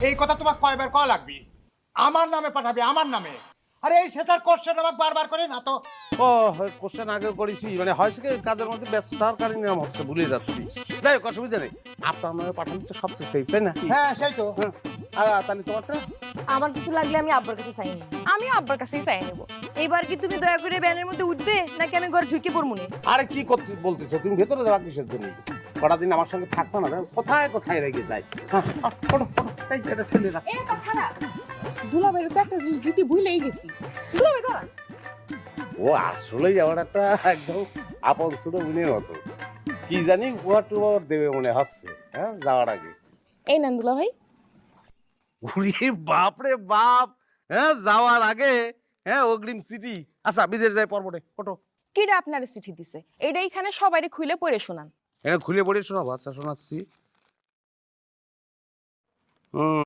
এই কথা তোমার কয়বার কওয়া লাগবে? আমার নামে পাঠাবে, আমার নামে। আরে এই সেটার কোশ্চেন আমাকে বারবার করে না তো। ও কোশ্চেন আগেও করেছি, মানে হয়েছে কি কাজের মধ্যে ব্যস্ত থাকার কারণে আমার হচ্ছে ভুলে যাচ্ছি। যাই হোক, অসুবিধা নেই। আপনার নামে পাঠানো তো সবচেয়ে সেফ, তাই না? হ্যাঁ সেই তো। হ্যাঁ। আর তাহলে তোমারটা? আমার কিছু লাগলে আমি আব্বার কাছে চাই নেব। আমিও আব্বার কাছেই চাই নেব। এইবার কি তুমি দয়া করে ব্যানের মধ্যে উঠবে নাকি আমি ঘর ঢুকে পড়বো না? আরে কি করতে বলতেছো তুমি? ভেতরে যাওয়া কিসের জন্য? কটা দিন আমার সঙ্গে থাকতো না, কোথায় কোথায় রেখে যাই। হ্যাঁ, ওঠো, ওঠো, এই এটা ঠেলে রাখ। এ কথা না, দুলাভাইয়ের তো একটা জিনিস দিতে ভুলেই গেছি। দুলাভাই দাঁড়ান। ও আসলেই আমার একটা একদম আপন ছোট বোনের মতো। কি জানি উপহার টুহার দেবে মনে হচ্ছে, হ্যাঁ, যাওয়ার আগে। এই নেন দুলাভাই। উরে বাপ রে বাপ! হ্যাঁ, যাওয়ার আগে হ্যাঁ অগ্রিম সিটি। আচ্ছা, বিদেশ যাই পর্বটে, ওঠো। কিরা আপনারে চিঠি দিছে? এইটা এখানে সবাইরে খুলে পড়ে শোনান। এখানে খুলে পড়ে শোনাবো? আচ্ছা, শোনাচ্ছি। হুম।